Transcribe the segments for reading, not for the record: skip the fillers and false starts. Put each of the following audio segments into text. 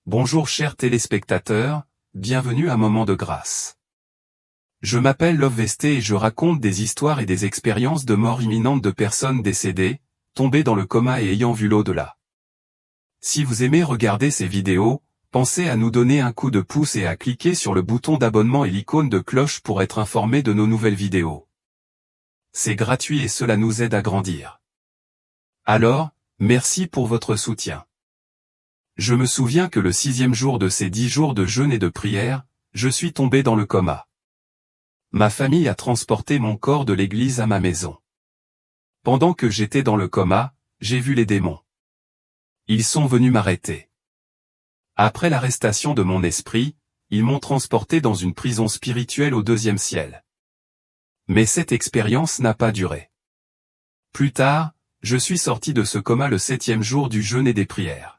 Bonjour chers téléspectateurs, bienvenue à Moment de grâce. Je m'appelle Love Vesté et je raconte des histoires et des expériences de mort imminente de personnes décédées, tombées dans le coma et ayant vu l'au-delà. Si vous aimez regarder ces vidéos, pensez à nous donner un coup de pouce et à cliquer sur le bouton d'abonnement et l'icône de cloche pour être informé de nos nouvelles vidéos. C'est gratuit et cela nous aide à grandir. Alors, merci pour votre soutien. Je me souviens que le 6e jour de ces 10 jours de jeûne et de prière, je suis tombé dans le coma. Ma famille a transporté mon corps de l'église à ma maison. Pendant que j'étais dans le coma, j'ai vu les démons. Ils sont venus m'arrêter. Après l'arrestation de mon esprit, ils m'ont transporté dans une prison spirituelle au 2e ciel. Mais cette expérience n'a pas duré. Plus tard, je suis sorti de ce coma le 7e jour du jeûne et des prières.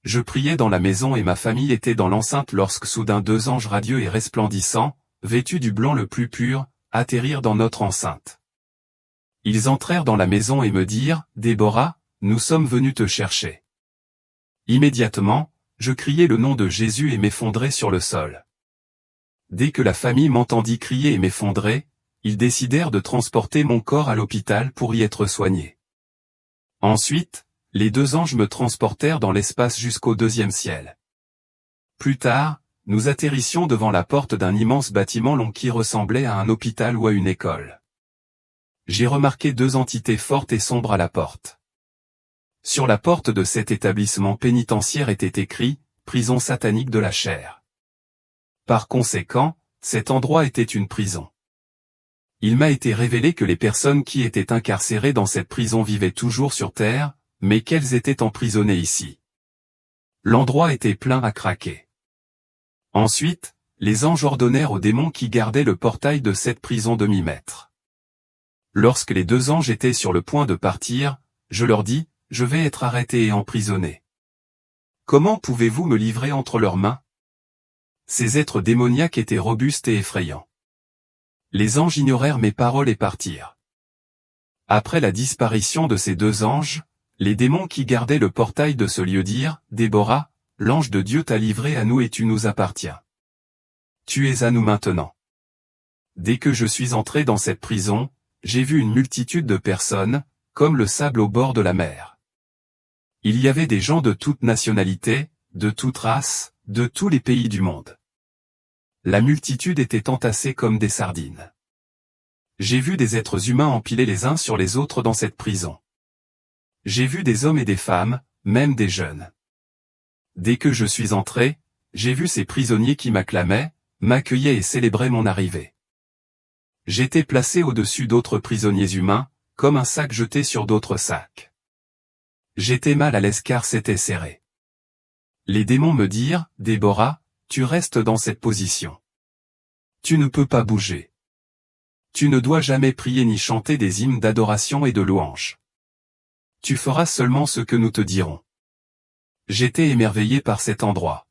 Je priais dans la maison et ma famille était dans l'enceinte lorsque soudain 2 anges radieux et resplendissants, vêtus du blanc le plus pur, atterrirent dans notre enceinte. Ils entrèrent dans la maison et me dirent, « Déborah, nous sommes venus te chercher. » Immédiatement, je criai le nom de Jésus et m'effondrai sur le sol. Dès que la famille m'entendit crier et m'effondrer, ils décidèrent de transporter mon corps à l'hôpital pour y être soigné. Ensuite, les 2 anges me transportèrent dans l'espace jusqu'au 2e ciel. Plus tard, nous atterrissions devant la porte d'un immense bâtiment long qui ressemblait à un hôpital ou à une école. J'ai remarqué 2 entités fortes et sombres à la porte. Sur la porte de cet établissement pénitentiaire était écrit « Prison satanique de la chair ». Par conséquent, cet endroit était une prison. Il m'a été révélé que les personnes qui étaient incarcérées dans cette prison vivaient toujours sur terre, mais qu'elles étaient emprisonnées ici. L'endroit était plein à craquer. Ensuite, les anges ordonnèrent aux démons qui gardaient le portail de cette prison de m'y mettre. Lorsque les 2 anges étaient sur le point de partir, je leur dis, « Je vais être arrêté et emprisonné. Comment pouvez-vous me livrer entre leurs mains ?» Ces êtres démoniaques étaient robustes et effrayants. Les anges ignorèrent mes paroles et partirent. Après la disparition de ces 2 anges, les démons qui gardaient le portail de ce lieu dirent, « Déborah, l'ange de Dieu t'a livré à nous et tu nous appartiens. Tu es à nous maintenant. » Dès que je suis entré dans cette prison, j'ai vu une multitude de personnes, comme le sable au bord de la mer. Il y avait des gens de toute nationalité, de toute race, de tous les pays du monde. La multitude était entassée comme des sardines. J'ai vu des êtres humains empilés les uns sur les autres dans cette prison. J'ai vu des hommes et des femmes, même des jeunes. Dès que je suis entré, j'ai vu ces prisonniers qui m'acclamaient, m'accueillaient et célébraient mon arrivée. J'étais placé au-dessus d'autres prisonniers humains, comme un sac jeté sur d'autres sacs. J'étais mal à l'aise car c'était serré. Les démons me dirent, « Déborah, tu restes dans cette position. Tu ne peux pas bouger. Tu ne dois jamais prier ni chanter des hymnes d'adoration et de louange. Tu feras seulement ce que nous te dirons. » J'étais émerveillé par cet endroit.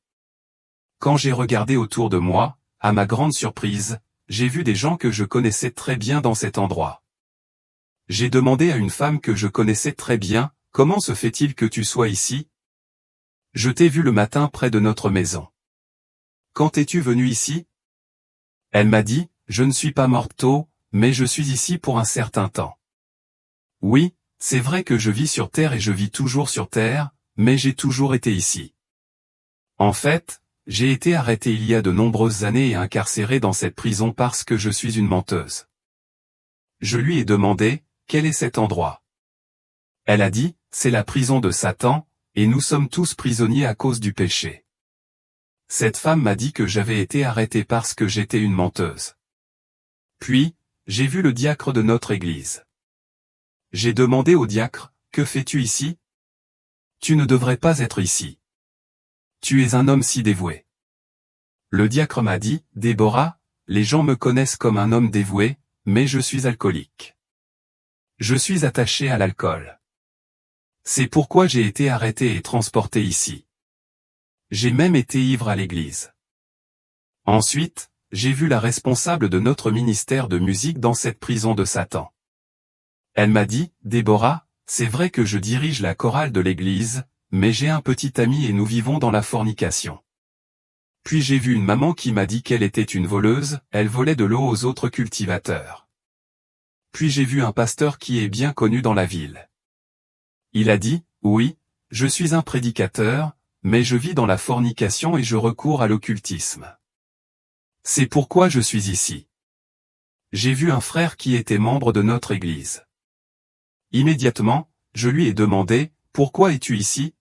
Quand j'ai regardé autour de moi, à ma grande surprise, j'ai vu des gens que je connaissais très bien dans cet endroit. J'ai demandé à une femme que je connaissais très bien, « Comment se fait-il que tu sois ici ? Je t'ai vu le matin près de notre maison. Quand es-tu venu ici ? » Elle m'a dit, « Je ne suis pas morte tôt, mais je suis ici pour un certain temps. » Oui, c'est vrai que je vis sur Terre et je vis toujours sur Terre, mais j'ai toujours été ici. En fait, j'ai été arrêté il y a de nombreuses années et incarcéré dans cette prison parce que je suis une menteuse. Je lui ai demandé, « Quel est cet endroit ?» Elle a dit, « C'est la prison de Satan, et nous sommes tous prisonniers à cause du péché. » Cette femme m'a dit que j'avais été arrêté parce que j'étais une menteuse. Puis, j'ai vu le diacre de notre église. J'ai demandé au diacre, « Que fais-tu ici ? Tu ne devrais pas être ici. Tu es un homme si dévoué. » Le diacre m'a dit, « Déborah, les gens me connaissent comme un homme dévoué, mais je suis alcoolique. Je suis attaché à l'alcool. C'est pourquoi j'ai été arrêté et transporté ici. J'ai même été ivre à l'église. » Ensuite, j'ai vu la responsable de notre ministère de musique dans cette prison de Satan. Elle m'a dit, « Déborah, c'est vrai que je dirige la chorale de l'église, mais j'ai un petit ami et nous vivons dans la fornication. Puis j'ai vu une maman qui m'a dit qu'elle était une voleuse, elle volait de l'eau aux autres cultivateurs. Puis j'ai vu un pasteur qui est bien connu dans la ville. Il a dit, oui, je suis un prédicateur, mais je vis dans la fornication et je recours à l'occultisme. C'est pourquoi je suis ici. J'ai vu un frère qui était membre de notre église. Immédiatement, je lui ai demandé, pourquoi es-tu ici?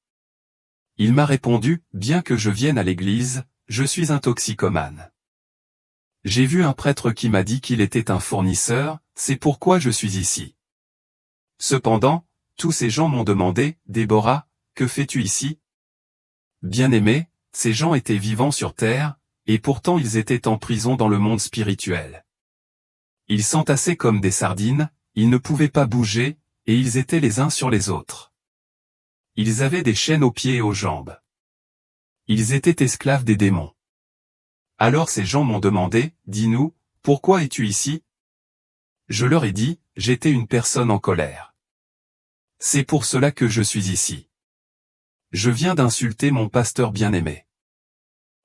Il m'a répondu, bien que je vienne à l'église, je suis un toxicomane. J'ai vu un prêtre qui m'a dit qu'il était un fournisseur, c'est pourquoi je suis ici. Cependant, tous ces gens m'ont demandé, Déborah, que fais-tu ici? Bien-aimé, ces gens étaient vivants sur terre, et pourtant ils étaient en prison dans le monde spirituel. Ils s'entassaient comme des sardines, ils ne pouvaient pas bouger, et ils étaient les uns sur les autres. Ils avaient des chaînes aux pieds et aux jambes. Ils étaient esclaves des démons. Alors ces gens m'ont demandé, dis-nous, pourquoi es-tu ici? Je leur ai dit, j'étais une personne en colère. C'est pour cela que je suis ici. Je viens d'insulter mon pasteur bien-aimé.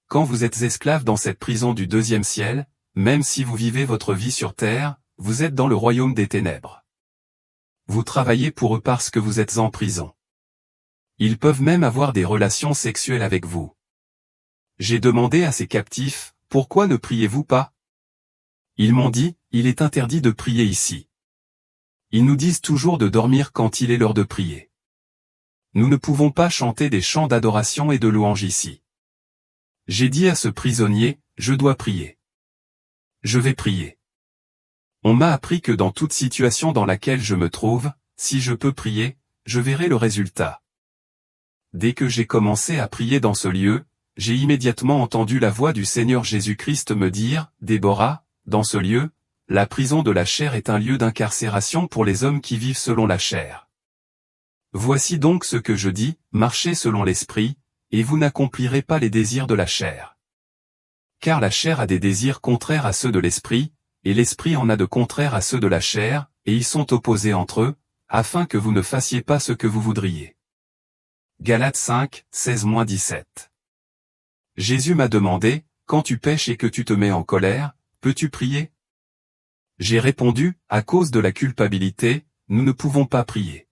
Quand vous êtes esclave dans cette prison du deuxième ciel, même si vous vivez votre vie sur terre, vous êtes dans le royaume des ténèbres. Vous travaillez pour eux parce que vous êtes en prison. Ils peuvent même avoir des relations sexuelles avec vous. J'ai demandé à ces captifs, pourquoi ne priez-vous pas? Ils m'ont dit, il est interdit de prier ici. Ils nous disent toujours de dormir quand il est l'heure de prier. Nous ne pouvons pas chanter des chants d'adoration et de louange ici. J'ai dit à ce prisonnier, je dois prier. Je vais prier. On m'a appris que dans toute situation dans laquelle je me trouve, si je peux prier, je verrai le résultat. Dès que j'ai commencé à prier dans ce lieu, j'ai immédiatement entendu la voix du Seigneur Jésus-Christ me dire, Déborah, dans ce lieu, la prison de la chair est un lieu d'incarcération pour les hommes qui vivent selon la chair. Voici donc ce que je dis, marchez selon l'esprit, et vous n'accomplirez pas les désirs de la chair. Car la chair a des désirs contraires à ceux de l'esprit, et l'esprit en a de contraires à ceux de la chair, et ils sont opposés entre eux, afin que vous ne fassiez pas ce que vous voudriez. Galates 5, 16-17. Jésus m'a demandé, quand tu pèches et que tu te mets en colère, peux-tu prier? J'ai répondu, à cause de la culpabilité, nous ne pouvons pas prier.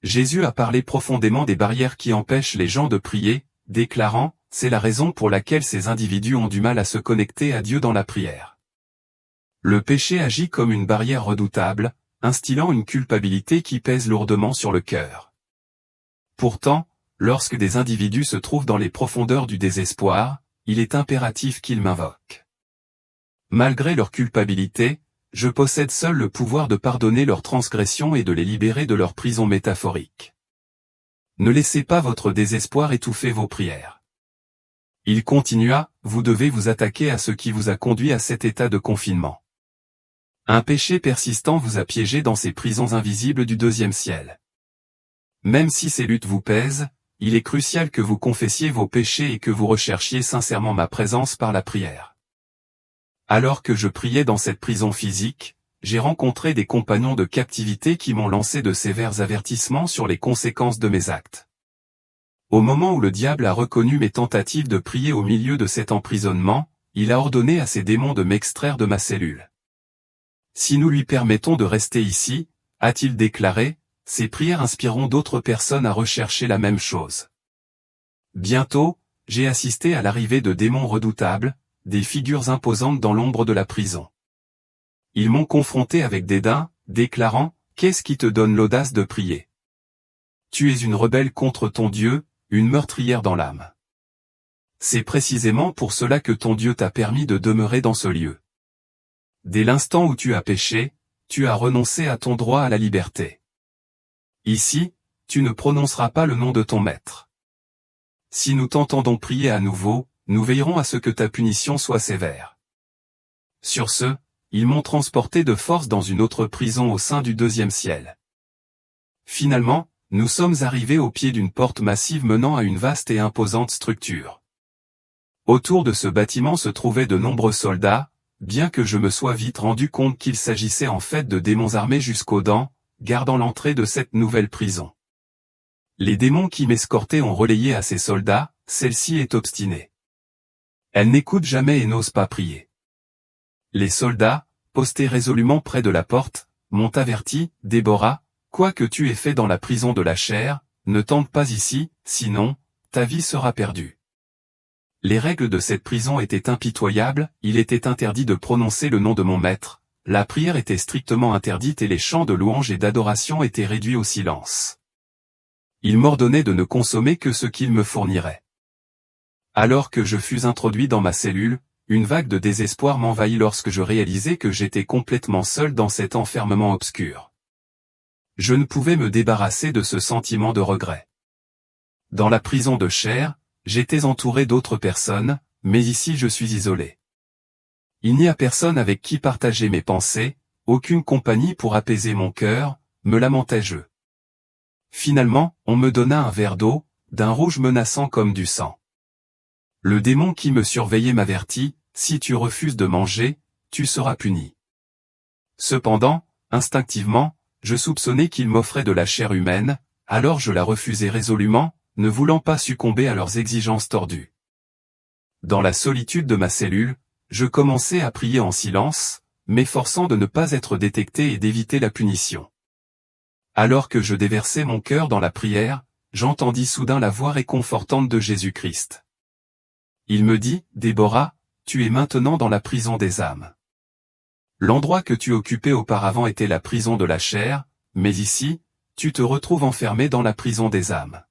Jésus a parlé profondément des barrières qui empêchent les gens de prier, déclarant, c'est la raison pour laquelle ces individus ont du mal à se connecter à Dieu dans la prière. Le péché agit comme une barrière redoutable, instillant une culpabilité qui pèse lourdement sur le cœur. Pourtant, lorsque des individus se trouvent dans les profondeurs du désespoir, il est impératif qu'ils m'invoquent. Malgré leur culpabilité, je possède seul le pouvoir de pardonner leurs transgressions et de les libérer de leur prison métaphorique. Ne laissez pas votre désespoir étouffer vos prières. Il continua, vous devez vous attaquer à ce qui vous a conduit à cet état de confinement. Un péché persistant vous a piégé dans ces prisons invisibles du deuxième ciel. Même si ces luttes vous pèsent, il est crucial que vous confessiez vos péchés et que vous recherchiez sincèrement ma présence par la prière. Alors que je priais dans cette prison physique, j'ai rencontré des compagnons de captivité qui m'ont lancé de sévères avertissements sur les conséquences de mes actes. Au moment où le diable a reconnu mes tentatives de prier au milieu de cet emprisonnement, il a ordonné à ces démons de m'extraire de ma cellule. Si nous lui permettons de rester ici, a-t-il déclaré, ces prières inspireront d'autres personnes à rechercher la même chose. Bientôt, j'ai assisté à l'arrivée de démons redoutables, des figures imposantes dans l'ombre de la prison. Ils m'ont confronté avec dédain, déclarant, « Qu'est-ce qui te donne l'audace de prier? Tu es une rebelle contre ton Dieu, une meurtrière dans l'âme. C'est précisément pour cela que ton Dieu t'a permis de demeurer dans ce lieu. Dès l'instant où tu as péché, tu as renoncé à ton droit à la liberté. Ici, tu ne prononceras pas le nom de ton maître. Si nous t'entendons prier à nouveau, nous veillerons à ce que ta punition soit sévère. » Sur ce, ils m'ont transporté de force dans une autre prison au sein du deuxième ciel. Finalement, nous sommes arrivés au pied d'une porte massive menant à une vaste et imposante structure. Autour de ce bâtiment se trouvaient de nombreux soldats, bien que je me sois vite rendu compte qu'il s'agissait en fait de démons armés jusqu'aux dents, gardant l'entrée de cette nouvelle prison. Les démons qui m'escortaient ont relayé à ces soldats, celle-ci est obstinée. Elle n'écoute jamais et n'ose pas prier. Les soldats, postés résolument près de la porte, m'ont averti, Déborah, quoi que tu aies fait dans la prison de la chair, ne tente pas ici, sinon, ta vie sera perdue. Les règles de cette prison étaient impitoyables, il était interdit de prononcer le nom de mon maître, la prière était strictement interdite et les chants de louange et d'adoration étaient réduits au silence. Il m'ordonnait de ne consommer que ce qu'il me fournirait. Alors que je fus introduit dans ma cellule, une vague de désespoir m'envahit lorsque je réalisai que j'étais complètement seul dans cet enfermement obscur. Je ne pouvais me débarrasser de ce sentiment de regret. Dans la prison de chair, j'étais entouré d'autres personnes, mais ici je suis isolé. Il n'y a personne avec qui partager mes pensées, aucune compagnie pour apaiser mon cœur, me lamentai-je. Finalement, on me donna un verre d'eau, d'un rouge menaçant comme du sang. Le démon qui me surveillait m'avertit, si tu refuses de manger, tu seras puni. Cependant, instinctivement, je soupçonnais qu'il m'offrait de la chair humaine, alors je la refusai résolument, ne voulant pas succomber à leurs exigences tordues. Dans la solitude de ma cellule, je commençai à prier en silence, m'efforçant de ne pas être détecté et d'éviter la punition. Alors que je déversais mon cœur dans la prière, j'entendis soudain la voix réconfortante de Jésus-Christ. Il me dit, Déborah, tu es maintenant dans la prison des âmes. L'endroit que tu occupais auparavant était la prison de la chair, mais ici, tu te retrouves enfermé dans la prison des âmes.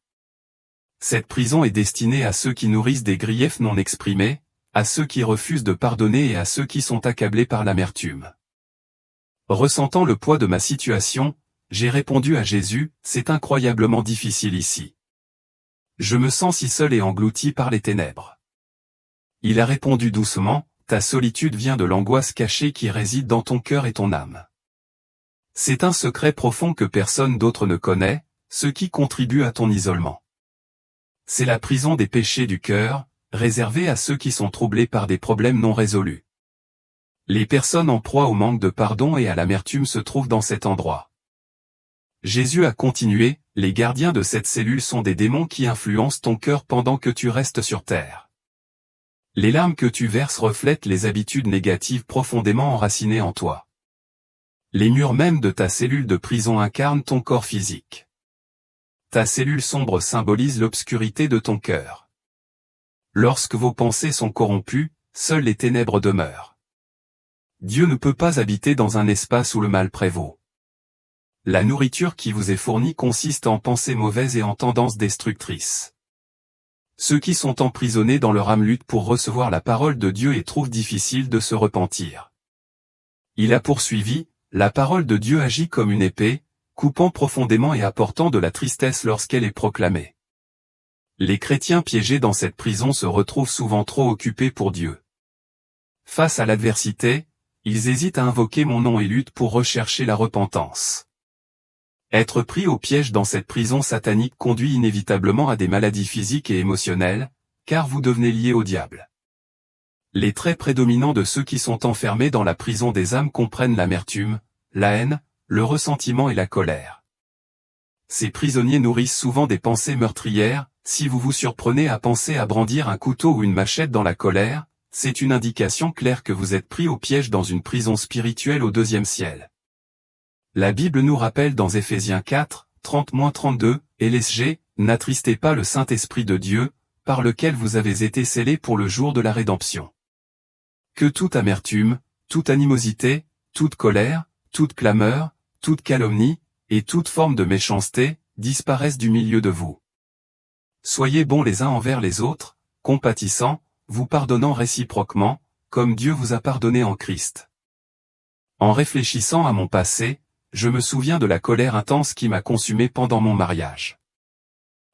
Cette prison est destinée à ceux qui nourrissent des griefs non exprimés, à ceux qui refusent de pardonner et à ceux qui sont accablés par l'amertume. Ressentant le poids de ma situation, j'ai répondu à Jésus, c'est incroyablement difficile ici. Je me sens si seul et englouti par les ténèbres. Il a répondu doucement, ta solitude vient de l'angoisse cachée qui réside dans ton cœur et ton âme. C'est un secret profond que personne d'autre ne connaît, ce qui contribue à ton isolement. C'est la prison des péchés du cœur, réservée à ceux qui sont troublés par des problèmes non résolus. Les personnes en proie au manque de pardon et à l'amertume se trouvent dans cet endroit. Jésus a continué, les gardiens de cette cellule sont des démons qui influencent ton cœur pendant que tu restes sur terre. Les larmes que tu verses reflètent les habitudes négatives profondément enracinées en toi. Les murs mêmes de ta cellule de prison incarnent ton corps physique. Ta cellule sombre symbolise l'obscurité de ton cœur. Lorsque vos pensées sont corrompues, seules les ténèbres demeurent. Dieu ne peut pas habiter dans un espace où le mal prévaut. La nourriture qui vous est fournie consiste en pensées mauvaises et en tendances destructrices. Ceux qui sont emprisonnés dans leur âme luttent pour recevoir la parole de Dieu et trouvent difficile de se repentir. Il a poursuivi, la parole de Dieu agit comme une épée, coupant profondément et apportant de la tristesse lorsqu'elle est proclamée. Les chrétiens piégés dans cette prison se retrouvent souvent trop occupés pour Dieu. Face à l'adversité, ils hésitent à invoquer mon nom et luttent pour rechercher la repentance. Être pris au piège dans cette prison satanique conduit inévitablement à des maladies physiques et émotionnelles, car vous devenez lié au diable. Les traits prédominants de ceux qui sont enfermés dans la prison des âmes comprennent l'amertume, la haine, le ressentiment et la colère. Ces prisonniers nourrissent souvent des pensées meurtrières, si vous vous surprenez à penser à brandir un couteau ou une machette dans la colère, c'est une indication claire que vous êtes pris au piège dans une prison spirituelle au deuxième ciel. La Bible nous rappelle dans Éphésiens 4, 30-32, LSG, n'attristez pas le Saint-Esprit de Dieu, par lequel vous avez été scellés pour le jour de la rédemption. Que toute amertume, toute animosité, toute colère, toute clameur, toute calomnie, et toute forme de méchanceté, disparaissent du milieu de vous. Soyez bons les uns envers les autres, compatissants, vous pardonnant réciproquement, comme Dieu vous a pardonné en Christ. En réfléchissant à mon passé, je me souviens de la colère intense qui m'a consumé pendant mon mariage.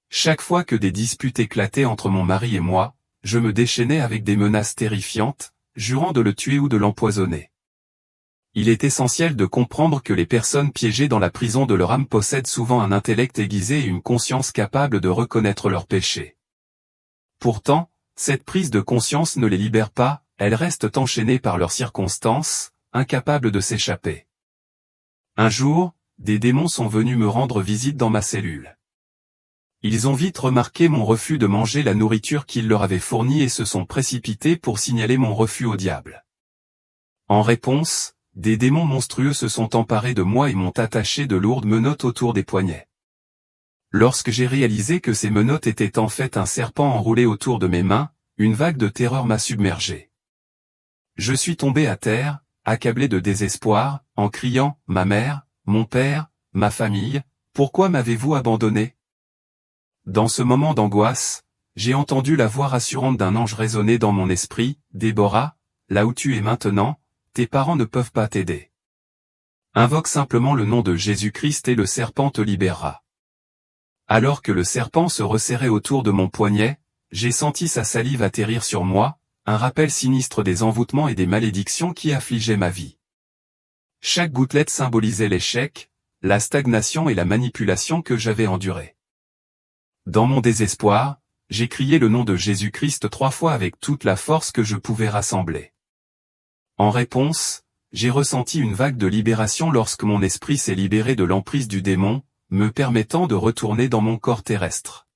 Chaque fois que des disputes éclataient entre mon mari et moi, je me déchaînais avec des menaces terrifiantes, jurant de le tuer ou de l'empoisonner. Il est essentiel de comprendre que les personnes piégées dans la prison de leur âme possèdent souvent un intellect aiguisé et une conscience capable de reconnaître leurs péchés. Pourtant, cette prise de conscience ne les libère pas, elles restent enchaînées par leurs circonstances, incapables de s'échapper. Un jour, des démons sont venus me rendre visite dans ma cellule. Ils ont vite remarqué mon refus de manger la nourriture qu'il leur avait fournie et se sont précipités pour signaler mon refus au diable. En réponse, des démons monstrueux se sont emparés de moi et m'ont attaché de lourdes menottes autour des poignets. Lorsque j'ai réalisé que ces menottes étaient en fait un serpent enroulé autour de mes mains, une vague de terreur m'a submergé. Je suis tombé à terre, accablé de désespoir, en criant « Ma mère, mon père, ma famille, pourquoi m'avez-vous abandonné ?» Dans ce moment d'angoisse, j'ai entendu la voix rassurante d'un ange résonner dans mon esprit « Déborah, là où tu es maintenant, tes parents ne peuvent pas t'aider. Invoque simplement le nom de Jésus-Christ et le serpent te libérera. » Alors que le serpent se resserrait autour de mon poignet, j'ai senti sa salive atterrir sur moi, un rappel sinistre des envoûtements et des malédictions qui affligeaient ma vie. Chaque gouttelette symbolisait l'échec, la stagnation et la manipulation que j'avais endurée. Dans mon désespoir, j'ai crié le nom de Jésus-Christ 3 fois avec toute la force que je pouvais rassembler. En réponse, j'ai ressenti une vague de libération lorsque mon esprit s'est libéré de l'emprise du démon, me permettant de retourner dans mon corps terrestre.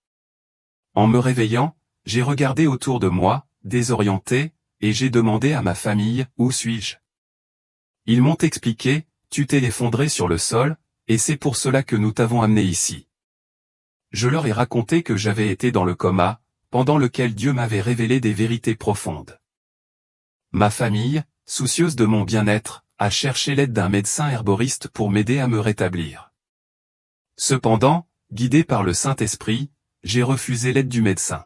En me réveillant, j'ai regardé autour de moi, désorienté, et j'ai demandé à ma famille, où suis-je? Ils m'ont expliqué, tu t'es effondré sur le sol, et c'est pour cela que nous t'avons amené ici. Je leur ai raconté que j'avais été dans le coma, pendant lequel Dieu m'avait révélé des vérités profondes. Ma famille, soucieuse de mon bien-être, a cherché l'aide d'un médecin herboriste pour m'aider à me rétablir. Cependant, guidé par le Saint-Esprit, j'ai refusé l'aide du médecin.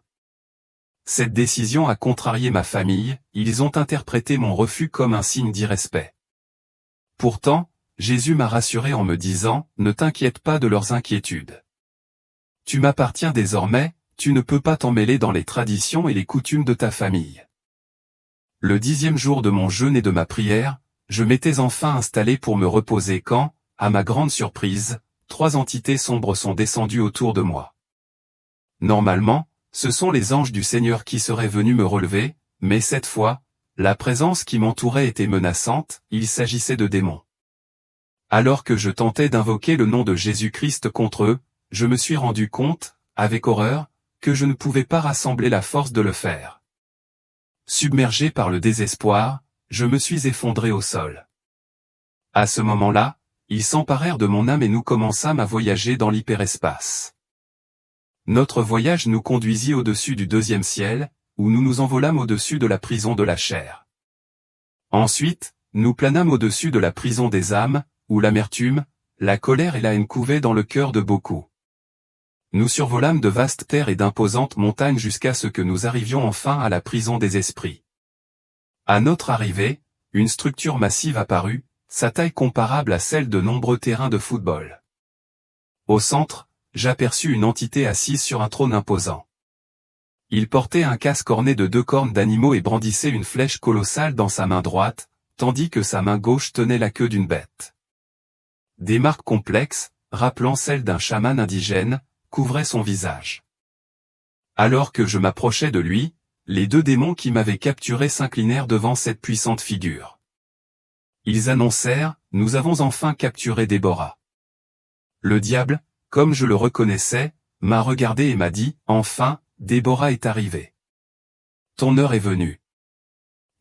Cette décision a contrarié ma famille, ils ont interprété mon refus comme un signe d'irrespect. Pourtant, Jésus m'a rassuré en me disant, ne t'inquiète pas de leurs inquiétudes. Tu m'appartiens désormais, tu ne peux pas t'en mêler dans les traditions et les coutumes de ta famille. Le 10e jour de mon jeûne et de ma prière, je m'étais enfin installé pour me reposer quand, à ma grande surprise, 3 entités sombres sont descendues autour de moi. Normalement, ce sont les anges du Seigneur qui seraient venus me relever, mais cette fois, la présence qui m'entourait était menaçante, il s'agissait de démons. Alors que je tentais d'invoquer le nom de Jésus-Christ contre eux, je me suis rendu compte, avec horreur, que je ne pouvais pas rassembler la force de le faire. Submergé par le désespoir, je me suis effondré au sol. À ce moment-là, ils s'emparèrent de mon âme et nous commençâmes à voyager dans l'hyperespace. Notre voyage nous conduisit au-dessus du 2e ciel, où nous nous envolâmes au-dessus de la prison de la chair. Ensuite, nous planâmes au-dessus de la prison des âmes, où l'amertume, la colère et la haine couvaient dans le cœur de beaucoup. Nous survolâmes de vastes terres et d'imposantes montagnes jusqu'à ce que nous arrivions enfin à la prison des esprits. À notre arrivée, une structure massive apparut, sa taille comparable à celle de nombreux terrains de football. Au centre, j'aperçus une entité assise sur un trône imposant. Il portait un casque orné de 2 cornes d'animaux et brandissait une flèche colossale dans sa main droite, tandis que sa main gauche tenait la queue d'une bête. Des marques complexes, rappelant celles d'un chaman indigène, couvraient son visage. Alors que je m'approchais de lui, les 2 démons qui m'avaient capturé s'inclinèrent devant cette puissante figure. Ils annoncèrent, « Nous avons enfin capturé Déborah. » Le diable, comme je le reconnaissais, m'a regardé et m'a dit, « Enfin, Déborah est arrivée. Ton heure est venue. »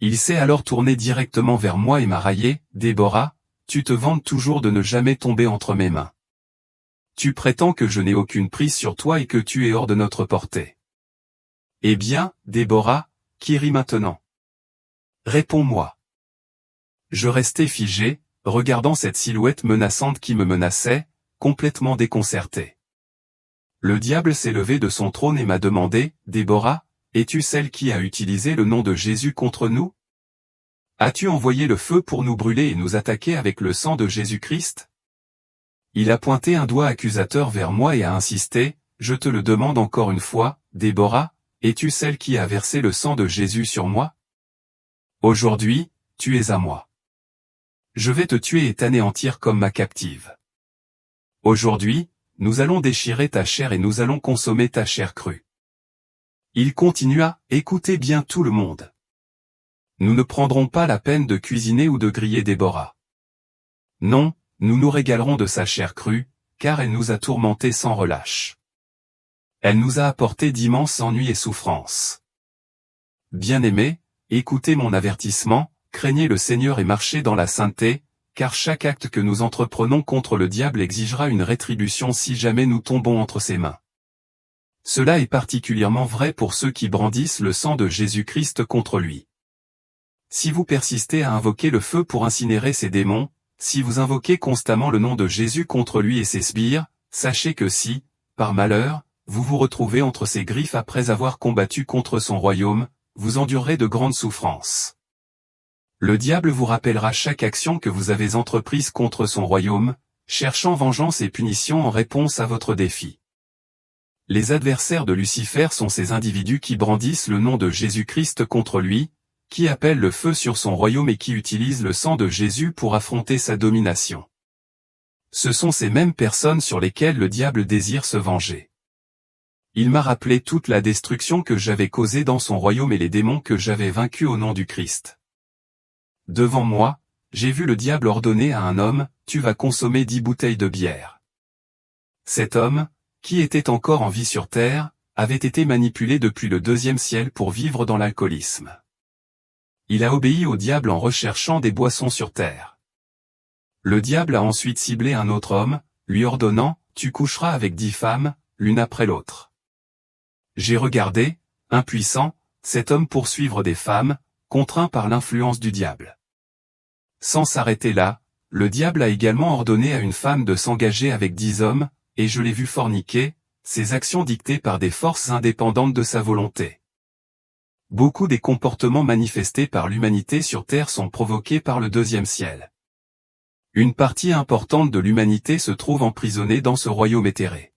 Il s'est alors tourné directement vers moi et m'a raillé, « Déborah, tu te vantes toujours de ne jamais tomber entre mes mains. Tu prétends que je n'ai aucune prise sur toi et que tu es hors de notre portée. Eh bien, Déborah, qui rit maintenant? Réponds-moi. » Je restais figé, regardant cette silhouette menaçante qui me menaçait, complètement déconcerté. Le diable s'est levé de son trône et m'a demandé, « Déborah, es-tu celle qui a utilisé le nom de Jésus contre nous? As-tu envoyé le feu pour nous brûler et nous attaquer avec le sang de Jésus-Christ » Il a pointé un doigt accusateur vers moi et a insisté, « Je te le demande encore une fois, Déborah, es-tu celle qui a versé le sang de Jésus sur moi? Aujourd'hui, tu es à moi. Je vais te tuer et t'anéantir comme ma captive. Aujourd'hui, nous allons déchirer ta chair et nous allons consommer ta chair crue. » Il continua, « Écoutez bien tout le monde. Nous ne prendrons pas la peine de cuisiner ou de griller Déborah. Non, nous nous régalerons de sa chair crue, car elle nous a tourmentés sans relâche. Elle nous a apporté d'immenses ennuis et souffrances. Bien-aimés, écoutez mon avertissement, craignez le Seigneur et marchez dans la sainteté, car chaque acte que nous entreprenons contre le diable exigera une rétribution si jamais nous tombons entre ses mains. Cela est particulièrement vrai pour ceux qui brandissent le sang de Jésus-Christ contre lui. Si vous persistez à invoquer le feu pour incinérer ces démons, si vous invoquez constamment le nom de Jésus contre lui et ses sbires, sachez que si, par malheur, vous vous retrouvez entre ses griffes après avoir combattu contre son royaume, vous endurerez de grandes souffrances. Le diable vous rappellera chaque action que vous avez entreprise contre son royaume, cherchant vengeance et punition en réponse à votre défi. Les adversaires de Lucifer sont ces individus qui brandissent le nom de Jésus-Christ contre lui, qui appellent le feu sur son royaume et qui utilisent le sang de Jésus pour affronter sa domination. Ce sont ces mêmes personnes sur lesquelles le diable désire se venger. Il m'a rappelé toute la destruction que j'avais causée dans son royaume et les démons que j'avais vaincus au nom du Christ. Devant moi, j'ai vu le diable ordonner à un homme, « Tu vas consommer 10 bouteilles de bière ». Cet homme, qui était encore en vie sur terre, avait été manipulé depuis le 2e ciel pour vivre dans l'alcoolisme. Il a obéi au diable en recherchant des boissons sur terre. Le diable a ensuite ciblé un autre homme, lui ordonnant, « Tu coucheras avec 10 femmes, l'une après l'autre ». J'ai regardé, impuissant, cet homme poursuivre des femmes, contraint par l'influence du diable. Sans s'arrêter là, le diable a également ordonné à une femme de s'engager avec 10 hommes, et je l'ai vu forniquer, ses actions dictées par des forces indépendantes de sa volonté. Beaucoup des comportements manifestés par l'humanité sur Terre sont provoqués par le 2e ciel. Une partie importante de l'humanité se trouve emprisonnée dans ce royaume éthéré.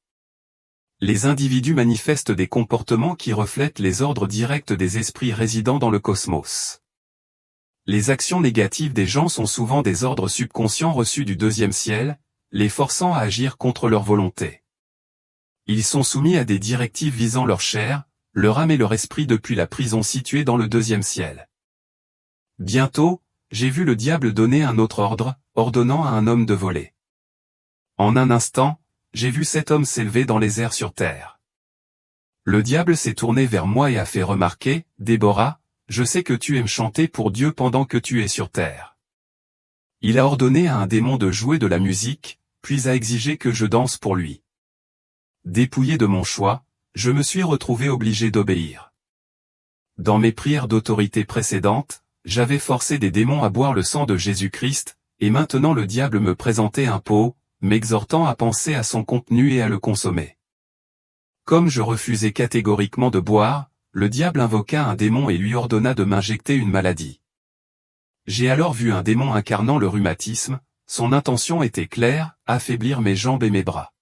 Les individus manifestent des comportements qui reflètent les ordres directs des esprits résidant dans le cosmos. Les actions négatives des gens sont souvent des ordres subconscients reçus du 2e ciel, les forçant à agir contre leur volonté. Ils sont soumis à des directives visant leur chair, leur âme et leur esprit depuis la prison située dans le 2e ciel. Bientôt, j'ai vu le diable donner un autre ordre, ordonnant à un homme de voler. En un instant, j'ai vu cet homme s'élever dans les airs sur terre. Le diable s'est tourné vers moi et a fait remarquer, « Déborah, je sais que tu aimes chanter pour Dieu pendant que tu es sur terre. » Il a ordonné à un démon de jouer de la musique, puis a exigé que je danse pour lui. Dépouillé de mon choix, je me suis retrouvé obligé d'obéir. Dans mes prières d'autorité précédentes, j'avais forcé des démons à boire le sang de Jésus-Christ, et maintenant le diable me présentait un pot, m'exhortant à penser à son contenu et à le consommer. Comme je refusais catégoriquement de boire, le diable invoqua un démon et lui ordonna de m'injecter une maladie. J'ai alors vu un démon incarnant le rhumatisme, son intention était claire, affaiblir mes jambes et mes bras.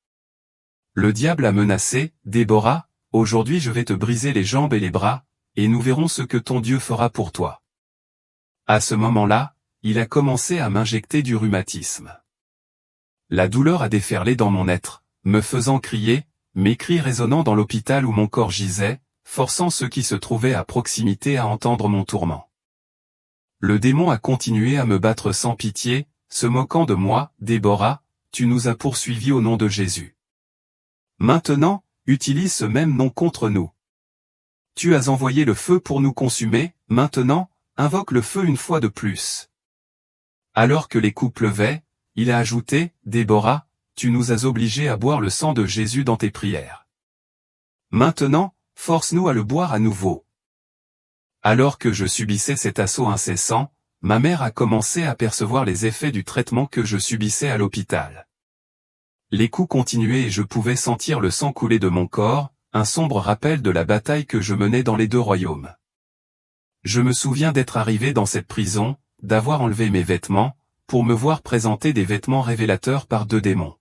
Le diable a menacé, « Déborah, aujourd'hui je vais te briser les jambes et les bras, et nous verrons ce que ton Dieu fera pour toi. » À ce moment-là, il a commencé à m'injecter du rhumatisme. La douleur a déferlé dans mon être, me faisant crier, mes cris résonnant dans l'hôpital où mon corps gisait, forçant ceux qui se trouvaient à proximité à entendre mon tourment. Le démon a continué à me battre sans pitié, se moquant de moi, « Déborah, tu nous as poursuivis au nom de Jésus. Maintenant, utilise ce même nom contre nous. Tu as envoyé le feu pour nous consumer, maintenant, invoque le feu une fois de plus. » Alors que les coups pleuvaient, il a ajouté, « Déborah, tu nous as obligés à boire le sang de Jésus dans tes prières. Maintenant, force-nous à le boire à nouveau. » Alors que je subissais cet assaut incessant, ma mère a commencé à percevoir les effets du traitement que je subissais à l'hôpital. Les coups continuaient et je pouvais sentir le sang couler de mon corps, un sombre rappel de la bataille que je menais dans les 2 royaumes. Je me souviens d'être arrivé dans cette prison, d'avoir enlevé mes vêtements, pour me voir présenter des vêtements révélateurs par 2 démons.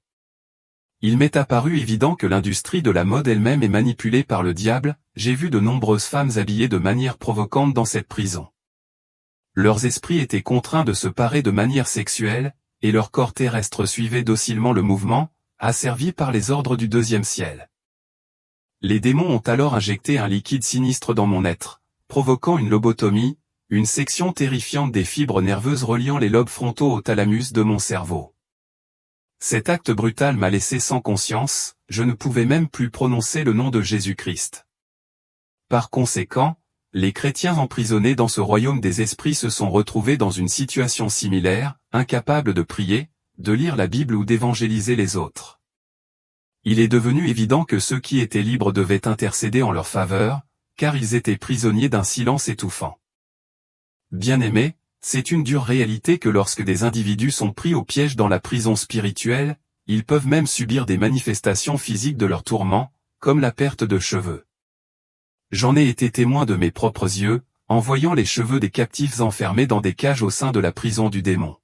Il m'est apparu évident que l'industrie de la mode elle-même est manipulée par le diable, j'ai vu de nombreuses femmes habillées de manière provocante dans cette prison. Leurs esprits étaient contraints de se parer de manière sexuelle, et leur corps terrestre suivait docilement le mouvement, asservi par les ordres du 2e ciel. Les démons ont alors injecté un liquide sinistre dans mon être, provoquant une lobotomie, une section terrifiante des fibres nerveuses reliant les lobes frontaux au thalamus de mon cerveau. Cet acte brutal m'a laissé sans conscience, je ne pouvais même plus prononcer le nom de Jésus-Christ. Par conséquent, les chrétiens emprisonnés dans ce royaume des esprits se sont retrouvés dans une situation similaire, incapables de prier, de lire la Bible ou d'évangéliser les autres. Il est devenu évident que ceux qui étaient libres devaient intercéder en leur faveur, car ils étaient prisonniers d'un silence étouffant. Bien-aimés, c'est une dure réalité que lorsque des individus sont pris au piège dans la prison spirituelle, ils peuvent même subir des manifestations physiques de leurs tourments, comme la perte de cheveux. J'en ai été témoin de mes propres yeux, en voyant les cheveux des captifs enfermés dans des cages au sein de la prison du démon.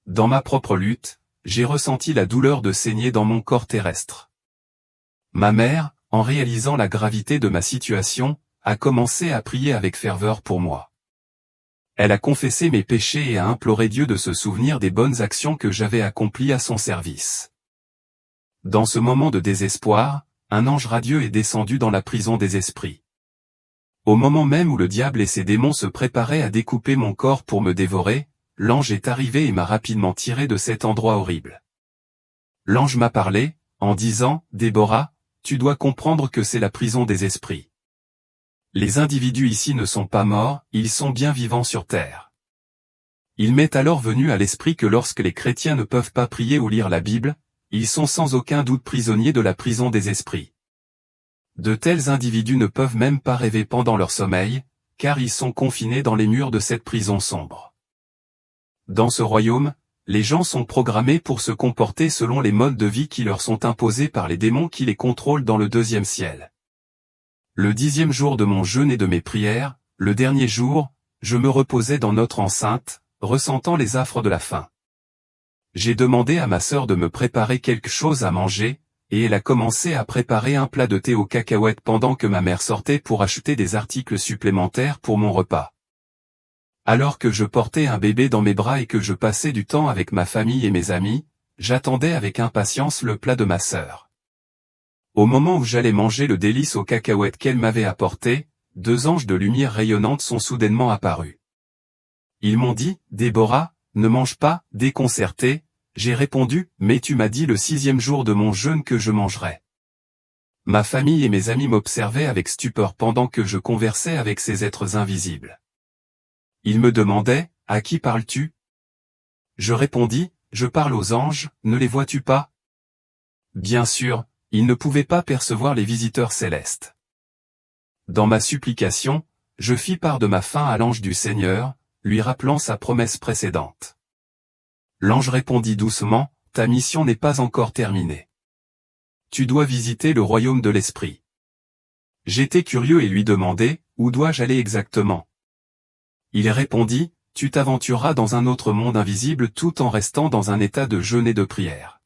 Dans ma propre lutte, j'ai ressenti la douleur de saigner dans mon corps terrestre. Ma mère, en réalisant la gravité de ma situation, a commencé à prier avec ferveur pour moi. Elle a confessé mes péchés et a imploré Dieu de se souvenir des bonnes actions que j'avais accomplies à son service. Dans ce moment de désespoir, un ange radieux est descendu dans la prison des esprits. Au moment même où le diable et ses démons se préparaient à découper mon corps pour me dévorer, l'ange est arrivé et m'a rapidement tiré de cet endroit horrible. L'ange m'a parlé, en disant, « Déborah, tu dois comprendre que c'est la prison des esprits. Les individus ici ne sont pas morts, ils sont bien vivants sur terre. » Il m'est alors venu à l'esprit que lorsque les chrétiens ne peuvent pas prier ou lire la Bible, ils sont sans aucun doute prisonniers de la prison des esprits. De tels individus ne peuvent même pas rêver pendant leur sommeil, car ils sont confinés dans les murs de cette prison sombre. Dans ce royaume, les gens sont programmés pour se comporter selon les modes de vie qui leur sont imposés par les démons qui les contrôlent dans le deuxième ciel. Le 10e jour de mon jeûne et de mes prières, le dernier jour, je me reposais dans notre enceinte, ressentant les affres de la faim. J'ai demandé à ma sœur de me préparer quelque chose à manger, et elle a commencé à préparer un plat de thé aux cacahuètes pendant que ma mère sortait pour acheter des articles supplémentaires pour mon repas. Alors que je portais un bébé dans mes bras et que je passais du temps avec ma famille et mes amis, j'attendais avec impatience le plat de ma sœur. Au moment où j'allais manger le délice aux cacahuètes qu'elle m'avait apporté, 2 anges de lumière rayonnante sont soudainement apparus. Ils m'ont dit, « Déborah, ne mange pas, » déconcerté, j'ai répondu, « Mais tu m'as dit le 6e jour de mon jeûne que je mangerais. » Ma famille et mes amis m'observaient avec stupeur pendant que je conversais avec ces êtres invisibles. Ils me demandaient, « À qui parles-tu » Je répondis, « Je parle aux anges, ne les vois-tu pas » Bien sûr, ils ne pouvaient pas percevoir les visiteurs célestes. Dans ma supplication, je fis part de ma faim à l'ange du Seigneur, lui rappelant sa promesse précédente. L'ange répondit doucement, « Ta mission n'est pas encore terminée. Tu dois visiter le royaume de l'esprit. » J'étais curieux et lui demandai, « Où dois-je aller exactement ?» Il répondit, « Tu t'aventureras dans un autre monde invisible tout en restant dans un état de jeûne et de prière. »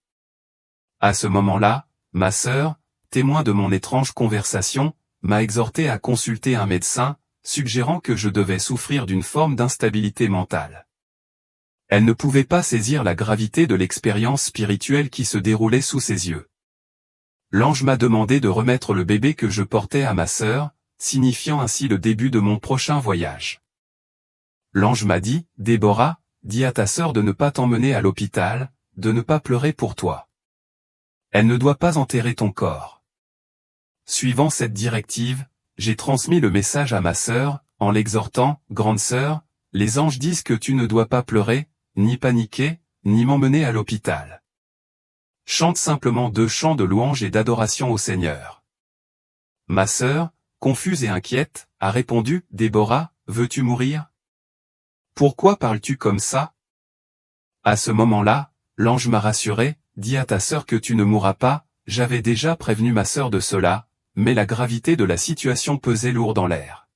À ce moment-là, ma sœur, témoin de mon étrange conversation, m'a exhorté à consulter un médecin, suggérant que je devais souffrir d'une forme d'instabilité mentale. Elle ne pouvait pas saisir la gravité de l'expérience spirituelle qui se déroulait sous ses yeux. L'ange m'a demandé de remettre le bébé que je portais à ma sœur, signifiant ainsi le début de mon prochain voyage. L'ange m'a dit, « Déborah, dis à ta sœur de ne pas t'emmener à l'hôpital, de ne pas pleurer pour toi. Elle ne doit pas enterrer ton corps. » Suivant cette directive, j'ai transmis le message à ma sœur, en l'exhortant, « Grande sœur, les anges disent que tu ne dois pas pleurer, ni paniquer, ni m'emmener à l'hôpital. Chante simplement 2 chants de louange et d'adoration au Seigneur. » Ma sœur, confuse et inquiète, a répondu, « Déborah, veux-tu mourir ? Pourquoi parles-tu comme ça ?» À ce moment-là, l'ange m'a rassuré, « Dis à ta sœur que tu ne mourras pas, j'avais déjà prévenu ma sœur de cela, mais la gravité de la situation pesait lourd dans l'air. »